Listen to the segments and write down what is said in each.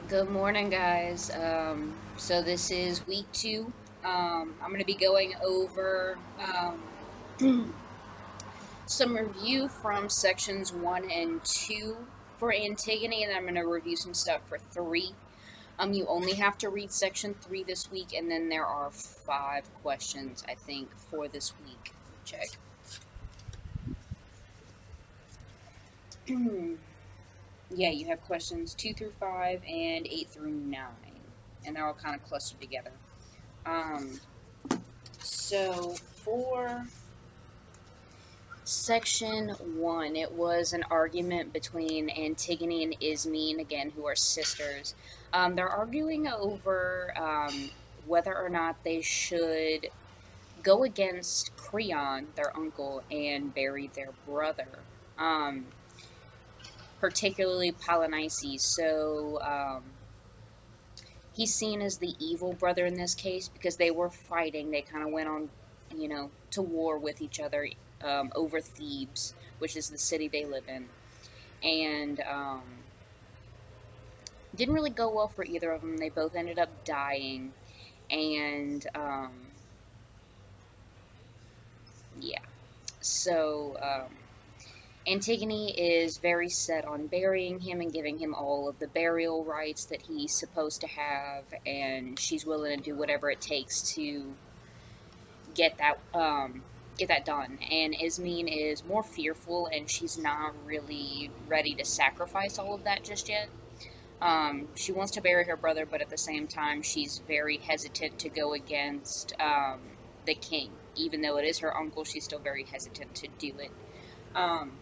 Good morning, guys. So this is week two. I'm going to be going over some review from sections one and two for Antigone, and I'm going to review some stuff for three. You only have to read section three this week, and then there are 5 questions, I think, for this week. Check. Yeah, you have questions 2 through 5 and 8 through 9, and they're all kind of clustered together. Um, So for section one, it was an argument between Antigone and Ismene, again, who are sisters. They're arguing over whether or not they should go against Creon, their uncle, and bury their brother, um, particularly Polynices. So he's seen as the evil brother in this case because they were fighting. They kind of went on, to war with each other over Thebes, which is the city they live in. And didn't really go well for either of them. They both ended up dying. And yeah. So Antigone is very set on burying him and giving him all of the burial rights that he's supposed to have, and she's willing to do whatever it takes to get that done. And Ismene is more fearful, and she's not really ready to sacrifice all of that just yet. She wants to bury her brother, but at the same time, she's very hesitant to go against the king. Even though it is her uncle, she's still very hesitant to do it. Um,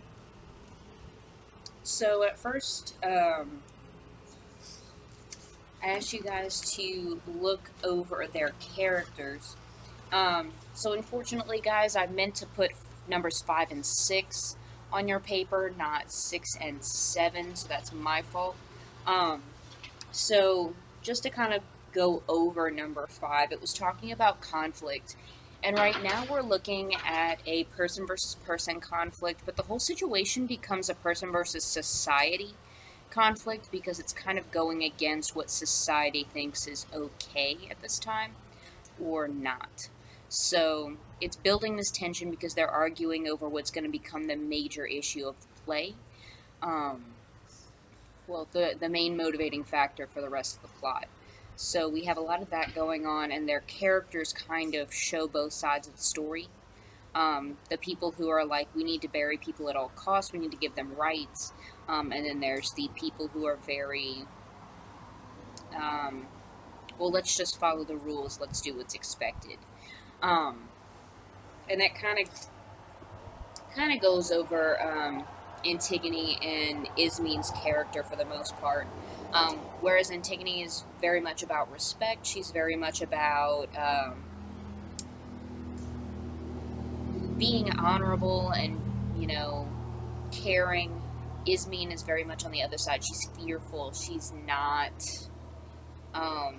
so at first, I asked you guys to look over their characters. So unfortunately, guys, I meant to put numbers 5 and 6 on your paper, not 6 and 7, so that's my fault. Um, so just to kind of go over number 5, it was talking about conflict. And right now we're looking at a person versus person conflict, but the whole situation becomes a person versus society conflict because it's kind of going against what society thinks is okay at this time or not. So it's building this tension because they're arguing over what's going to become the major issue of the play. Um, the main motivating factor for the rest of the plot. So we have a lot of that going on, and their characters kind of show both sides of the story. The people who are like, we need to bury people at all costs, we need to give them rights. And then there's the people who are very, um, well, let's just follow the rules, let's do what's expected. Um, and that kind of goes over Antigone and Ismene's character for the most part. Whereas Antigone is very much about respect, she's very much about being honorable and, caring. Ismene is very much on the other side. She's fearful. She's not um,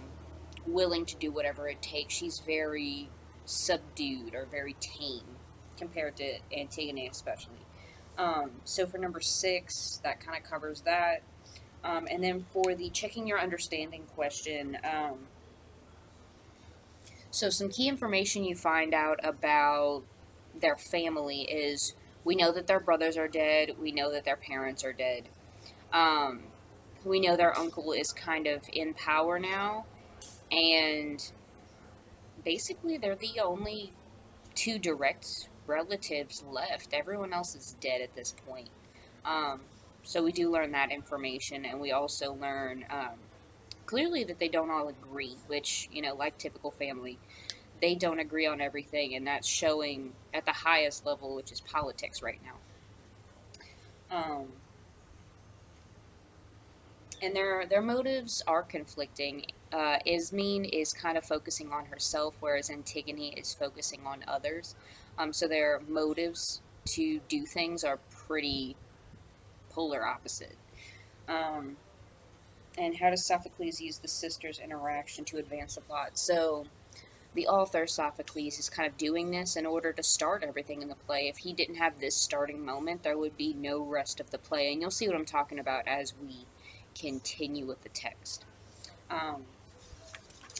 willing to do whatever it takes. She's very subdued or very tame compared to Antigone, especially. So for number 6, that kind of covers that. And then for the checking your understanding question, so some key information you find out about their family is we know that their brothers are dead. We know that their parents are dead. Um, we know their uncle is kind of in power now, and basically they're the only 2 direct relatives left. Everyone else is dead at this point. Um, so we do learn that information, and we also learn clearly that they don't all agree, which, like typical family, they don't agree on everything, and that's showing at the highest level, which is politics right now. And their motives are conflicting. Ismene is kind of focusing on herself, whereas Antigone is focusing on others. So their motives to do things are pretty polar opposite. Um, and how does Sophocles use the sisters' interaction to advance the plot? So the author, Sophocles, is kind of doing this in order to start everything in the play. If he didn't have this starting moment, there would be no rest of the play. And you'll see what I'm talking about as we continue with the text. Um,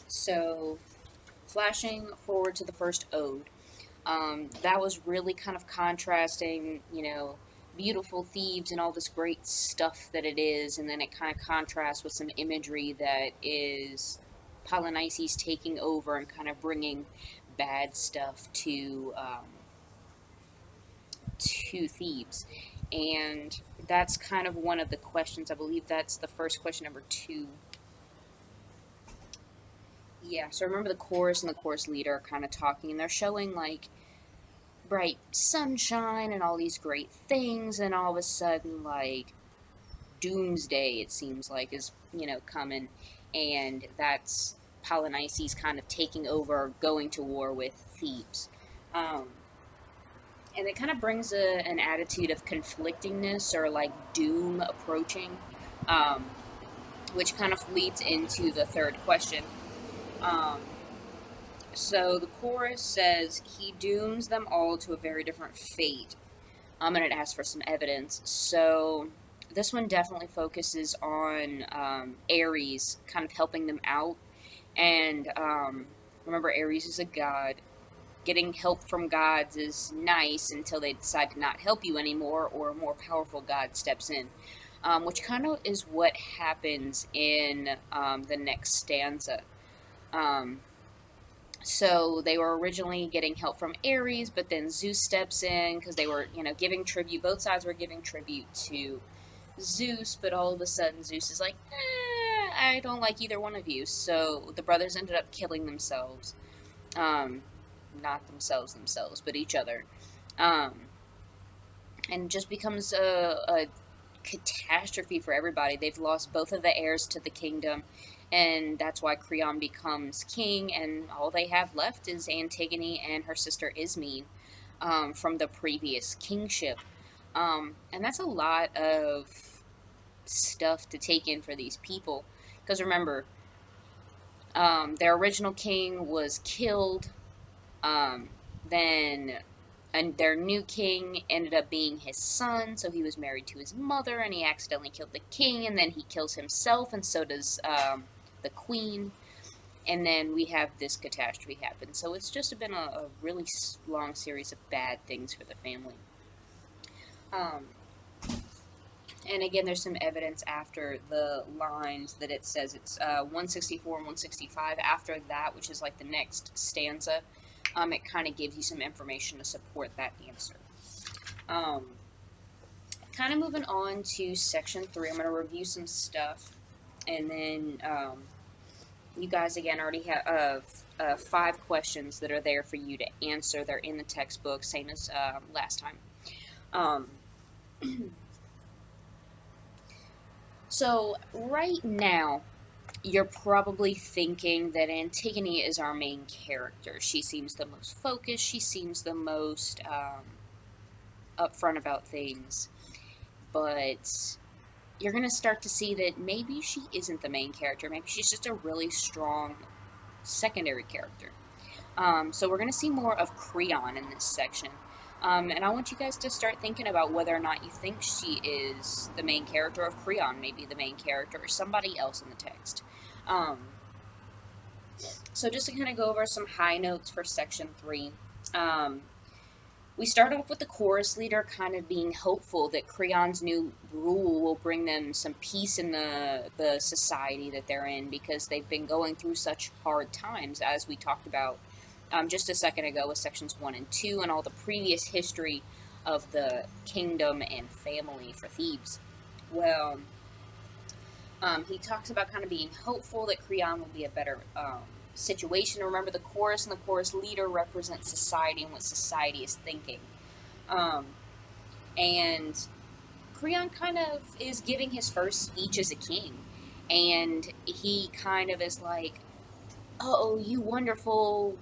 so, flashing forward to the first ode, that was really kind of contrasting, beautiful Thebes and all this great stuff that it is, and then it kind of contrasts with some imagery that is Polynices taking over and kind of bringing bad stuff to Thebes. And that's kind of one of the questions. I believe that's the first question, number two. Yeah, so remember the chorus and the chorus leader are kind of talking, and they're showing like bright sunshine and all these great things, and all of a sudden, like, doomsday, it seems like, is, coming, and that's Polynices kind of taking over, going to war with Thebes. Um, and it kind of brings an attitude of conflictingness or like doom approaching, um, which kind of leads into the third question. Um, so the chorus says, he dooms them all to a very different fate. And it asks for some evidence. So this one definitely focuses on Ares kind of helping them out. And remember, Ares is a god. Getting help from gods is nice until they decide to not help you anymore, or a more powerful god steps in. Which kind of is what happens in the next stanza. So they were originally getting help from Ares, but then Zeus steps in because they were, giving tribute. Both sides were giving tribute to Zeus, but all of a sudden Zeus is like, I don't like either one of you. So the brothers ended up killing themselves. Not themselves, but each other. And just becomes a catastrophe for everybody. They've lost both of the heirs to the kingdom, and that's why Creon becomes king, and all they have left is Antigone and her sister Ismene, from the previous kingship. And that's a lot of stuff to take in for these people, because remember, their original king was killed, then and their new king ended up being his son, so he was married to his mother, and he accidentally killed the king, and then he kills himself, and so does the queen, and then we have this catastrophe happen. So it's just been a really long series of bad things for the family. And again, there's some evidence after the lines that it says it's 164 and 165. After that, which is like the next stanza, it kind of gives you some information to support that answer. Kind of moving on to section 3, I'm going to review some stuff, and then you guys again already have 5 questions that are there for you to answer. They're in the textbook, same as last time. So right now, you're probably thinking that Antigone is our main character. She seems the most focused. She seems the most upfront about things. But you're going to start to see that maybe she isn't the main character. Maybe she's just a really strong secondary character. So we're going to see more of Creon in this section. And I want you guys to start thinking about whether or not you think she is the main character, of Creon maybe the main character, or somebody else in the text. So just to kind of go over some high notes for section 3. We start off with the chorus leader kind of being hopeful that Creon's new rule will bring them some peace in the society that they're in, because they've been going through such hard times, as we talked about just a second ago with sections 1 and 2 and all the previous history of the kingdom and family for Thebes. Well, he talks about kind of being hopeful that Creon will be a better situation. Remember, the chorus and the chorus leader represent society and what society is thinking. And Creon kind of is giving his first speech as a king, and he kind of is like, oh, you wonderful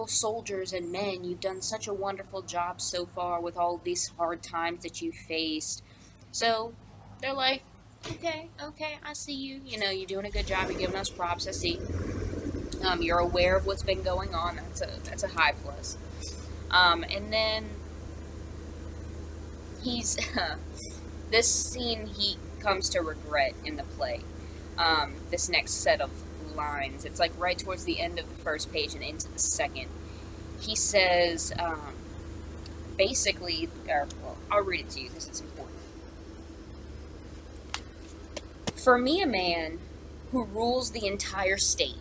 soldiers and men, you've done such a wonderful job so far with all these hard times that you've faced. So they're like, okay, I see you. You're doing a good job. You're giving us props. I see. You're aware of what's been going on. That's a high plus. And then he's this scene he comes to regret in the play. This next set of lines. It's like right towards the end of the first page and into the second. He says, basically, well, I'll read it to you because it's important. For me, a man who rules the entire state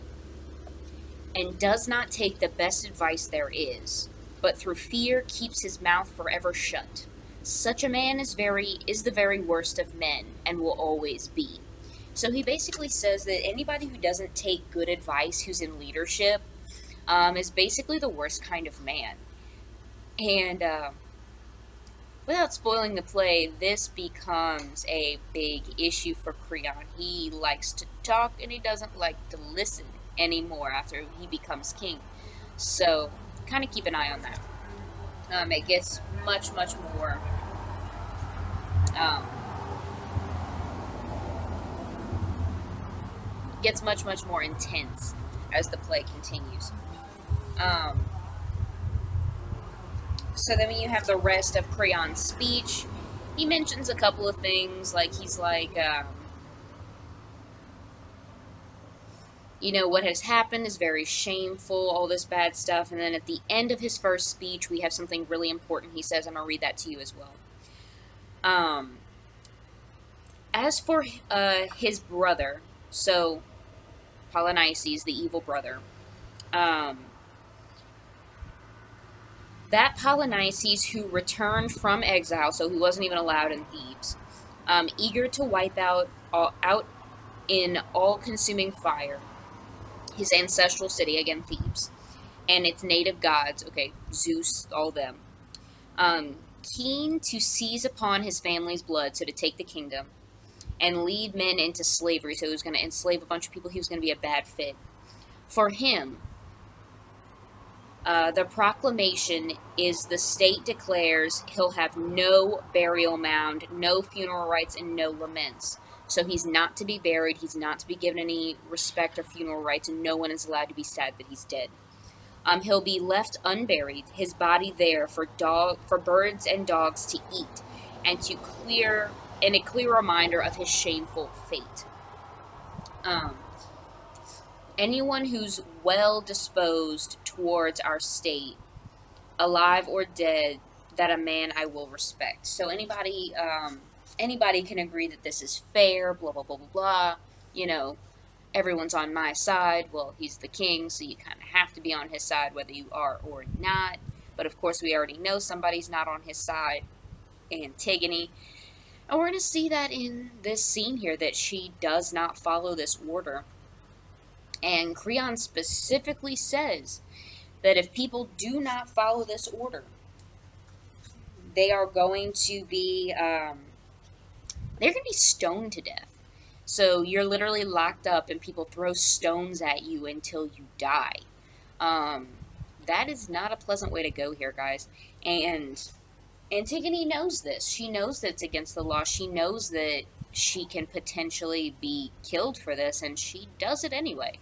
and does not take the best advice there is, but through fear keeps his mouth forever shut. Such a man is the very worst of men, and will always be. So he basically says that anybody who doesn't take good advice, who's in leadership, is basically the worst kind of man. And without spoiling the play, this becomes a big issue for Creon. He likes to talk, and he doesn't like to listen anymore after he becomes king. So, kind of keep an eye on that. It gets much more much more intense as the play continues. So then when you have the rest of Creon's speech, he mentions a couple of things, like he's like, what has happened is very shameful, all this bad stuff. And then at the end of his first speech, we have something really important he says. I'm going to read that to you as well. As for his brother, so Polynices, the evil brother, that Polynices who returned from exile, so he wasn't even allowed in Thebes, eager to wipe out in all-consuming fire his ancestral city, again Thebes, and its native gods, okay, Zeus, all them, keen to seize upon his family's blood, so to take the kingdom, and lead men into slavery, so he was going to enslave a bunch of people, he was going to be a bad fit. For him, the proclamation is the state declares he'll have no burial mound, no funeral rites, and no laments. So he's not to be buried, he's not to be given any respect or funeral rites, and no one is allowed to be sad that he's dead. He'll be left unburied, his body there for birds and dogs to eat, and a clear reminder of his shameful fate. Anyone who's well disposed towards our state, alive or dead, that a man I will respect. So anybody can agree that this is fair, blah, blah, blah, blah, blah. Everyone's on my side. Well, he's the king, so you kind of have to be on his side whether you are or not. But of course, we already know somebody's not on his side, Antigone. And we're going to see that in this scene here, that she does not follow this order. And Creon specifically says that if people do not follow this order, they are going to be, they're going to be stoned to death. So you're literally locked up and people throw stones at you until you die. That is not a pleasant way to go here, guys. And Antigone knows this. She knows that it's against the law. She knows that she can potentially be killed for this, and she does it anyway.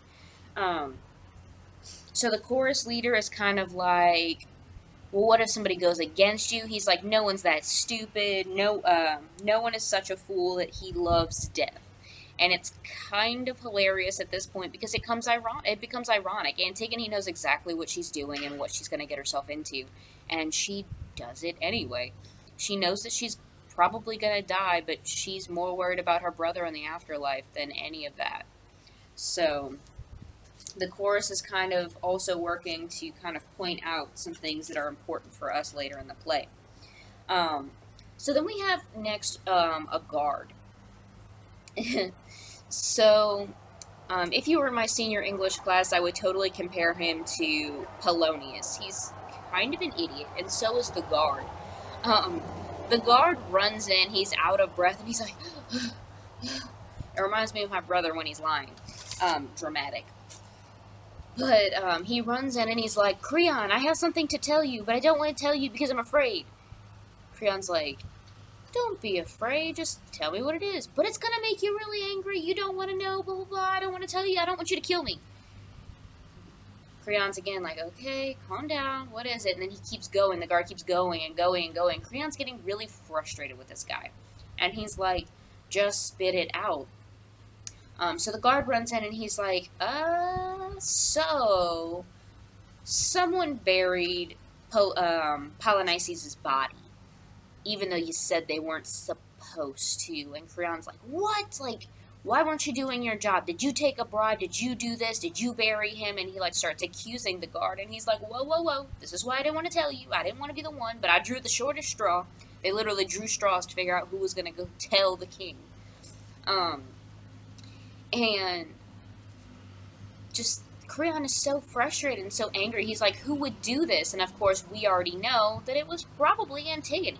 So the chorus leader is kind of like, well, what if somebody goes against you? He's like, no one's that stupid. No one is such a fool that he loves death. And it's kind of hilarious at this point because it becomes ironic. Antigone knows exactly what she's doing and what she's going to get herself into, and she does it anyway. She knows that she's probably going to die, but she's more worried about her brother in the afterlife than any of that. So the chorus is kind of also working to kind of point out some things that are important for us later in the play. So then we have next a guard. So if you were in my senior English class, I would totally compare him to Polonius. He's kind of an idiot, and so is the guard. The guard runs in, he's out of breath, and he's like, it reminds me of my brother when he's lying. Dramatic. But he runs in and he's like, Creon, I have something to tell you, but I don't want to tell you because I'm afraid. Creon's like, don't be afraid, just tell me what it is. But it's going to make you really angry, you don't want to know, blah, blah, blah, I don't want to tell you, I don't want you to kill me. Creon's again like, okay, calm down, what is it? And then he keeps going, the guard keeps going and going and going. Creon's getting really frustrated with this guy. And he's like, just spit it out. So the guard runs in and he's like, so someone buried Polynices' body, even though you said they weren't supposed to. And Creon's like, what? Like, why weren't you doing your job? Did you take a bribe? Did you do this? Did you bury him? And he like starts accusing the guard, and he's like, whoa, whoa, whoa. This is why I didn't want to tell you. I didn't want to be the one, but I drew the shortest straw. They literally drew straws to figure out who was going to go tell the king. And just Creon is so frustrated and so angry. He's like, who would do this? And of course, we already know that it was probably Antigone,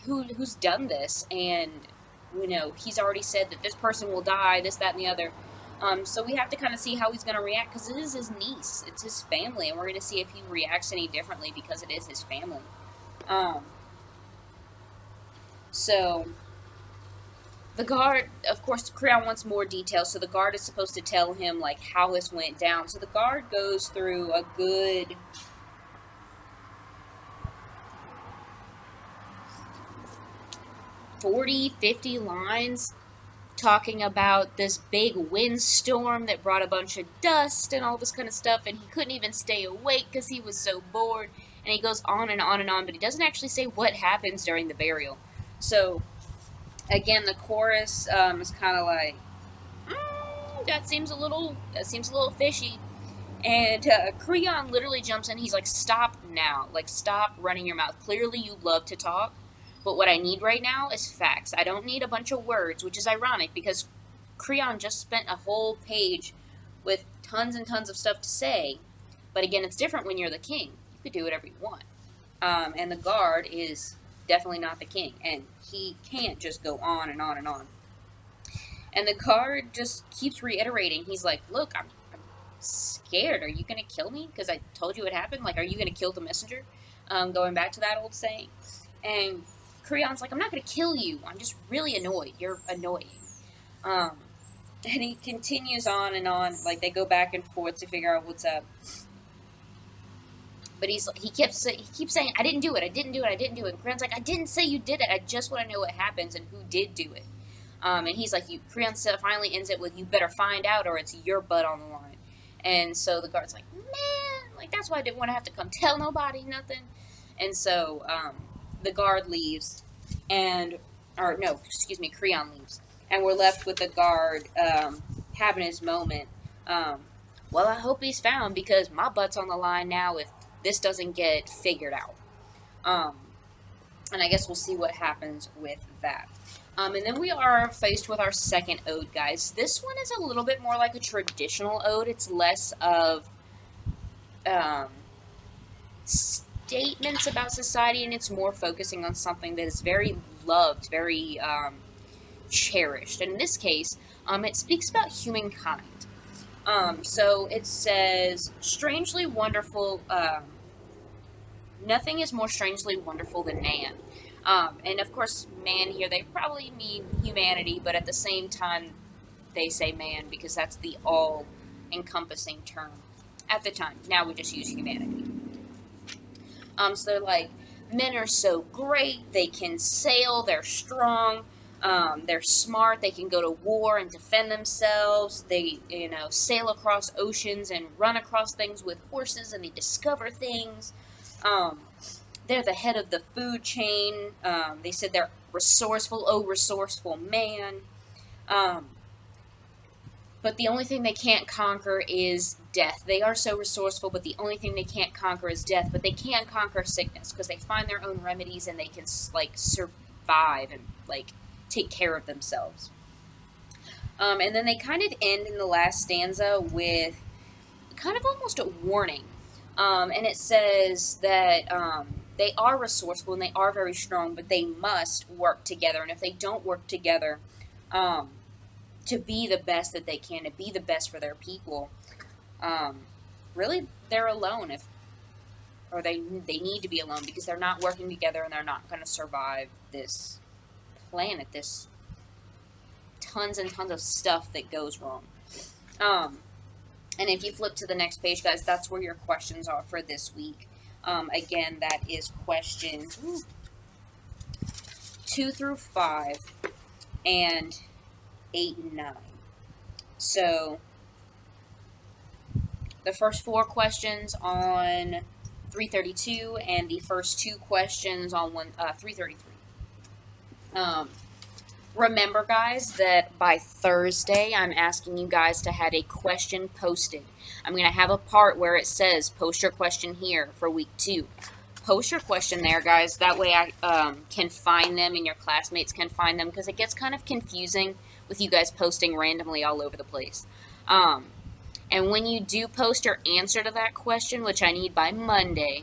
who's done this. And, you know, he's already said that this person will die, this, that, and the other. So we have to kind of see how he's going to react, because it is his niece. It's his family, and we're going to see if he reacts any differently because it is his family. So the guard, of course, Creon wants more details, so the guard is supposed to tell him, like, how this went down. So the guard goes through a good 40, 50 lines talking about this big windstorm that brought a bunch of dust and all this kind of stuff, and he couldn't even stay awake because he was so bored, and he goes on and on and on, but he doesn't actually say what happens during the burial. So, again, the chorus is kind of like, that seems a little fishy. And Creon literally jumps in. He's like, stop now. Like, stop running your mouth. Clearly you love to talk, but what I need right now is facts. I don't need a bunch of words, which is ironic because Creon just spent a whole page with tons and tons of stuff to say. But again, it's different when you're the king. You could do whatever you want. And the guard is definitely not the king, and he can't just go on and on and on. And the guard just keeps reiterating. He's like, look, I'm scared. Are you going to kill me? Because I told you it happened. Like, are you going to kill the messenger? Going back to that old saying. And Creon's like, I'm not going to kill you. I'm just really annoyed. You're annoying. And he continues on and on. Like, they go back and forth to figure out what's up. But he keeps saying, I didn't do it. And Creon's like, I didn't say you did it. I just want to know what happens and who did do it. And he's like, Creon finally ends it with, you better find out or it's your butt on the line. And so the guard's like, man, like, that's why I didn't want to have to come tell nobody nothing. And so the guard leaves, Creon leaves. And we're left with the guard having his moment. Well, I hope he's found because my butt's on the line now if this doesn't get figured out. And I guess we'll see what happens with that. And then we are faced with our second ode, guys. This one is a little bit more like a traditional ode. It's less of statements about society, and it's more focusing on something that is very loved, very cherished. And in this case, it speaks about humankind. So it says, strangely wonderful, nothing is more strangely wonderful than man. And of course, man here, they probably mean humanity, but at the same time, they say man because that's the all-encompassing term at the time. Now we just use humanity. So they're like, men are so great, they can sail, they're strong, they're smart, they can go to war and defend themselves, they, sail across oceans and run across things with horses, and they discover things. They're the head of the food chain. They said they're resourceful. Oh, resourceful man. But the only thing they can't conquer is death. They are so resourceful, but the only thing they can't conquer is death. But they can conquer sickness because they find their own remedies and they can, survive and, take care of themselves. And then they kind of end in the last stanza with kind of almost a warning. And it says that they are resourceful and they are very strong, but they must work together. And if they don't work together to be the best that they can, to be the best for their people, really they're alone. Or they need to be alone because they're not working together and they're not going to survive this planet, this tons and tons of stuff that goes wrong. And if you flip to the next page, guys, that's where your questions are for this week. Again, that is questions 2 through 5. And 8, and 9. So the first 4 questions on 332 and the first 2 questions on 333. Remember, guys, that by Thursday, I'm asking you guys to have a question posted. I'm going to have a part where it says, post your question here for week 2. Post your question there, guys. That way I can find them and your classmates can find them, because it gets kind of confusing with you guys posting randomly all over the place. And when you do post your answer to that question, which I need by Monday,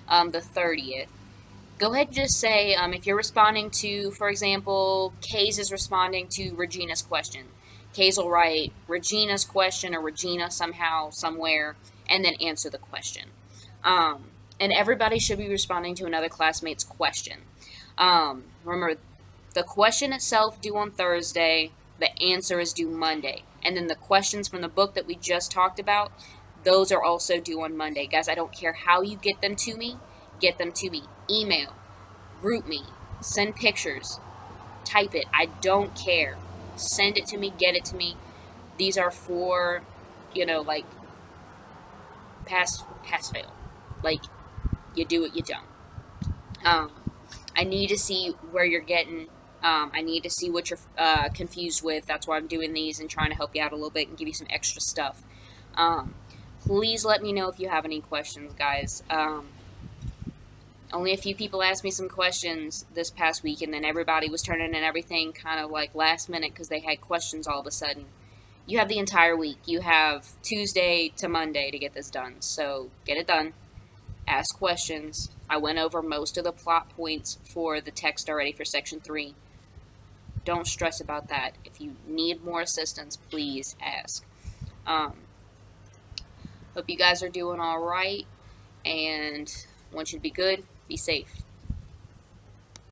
the 30th, go ahead and just say, if you're responding to, for example, Kays is responding to Regina's question. Kays will write Regina's question or Regina somehow, somewhere, and then answer the question. And everybody should be responding to another classmate's question. Remember, the question itself due on Thursday, the answer is due Monday. And then the questions from the book that we just talked about, those are also due on Monday. Guys, I don't care how you get them to me. Get them to me. Email, group me, send pictures, type it. I don't care. Send it to me, get it to me. These are for, like, pass, fail. Like, you do it, you don't. I need to see where you're getting. I need to see what you're confused with. That's why I'm doing these and trying to help you out a little bit and give you some extra stuff. Please let me know if you have any questions, guys. Only a few people asked me some questions this past week, and then everybody was turning in everything kind of like last minute because they had questions all of a sudden. You have the entire week. You have Tuesday to Monday to get this done. So get it done. Ask questions. I went over most of the plot points for the text already for section 3. Don't stress about that. If you need more assistance, please ask. Hope you guys are doing all right, and want you to be good. Be safe.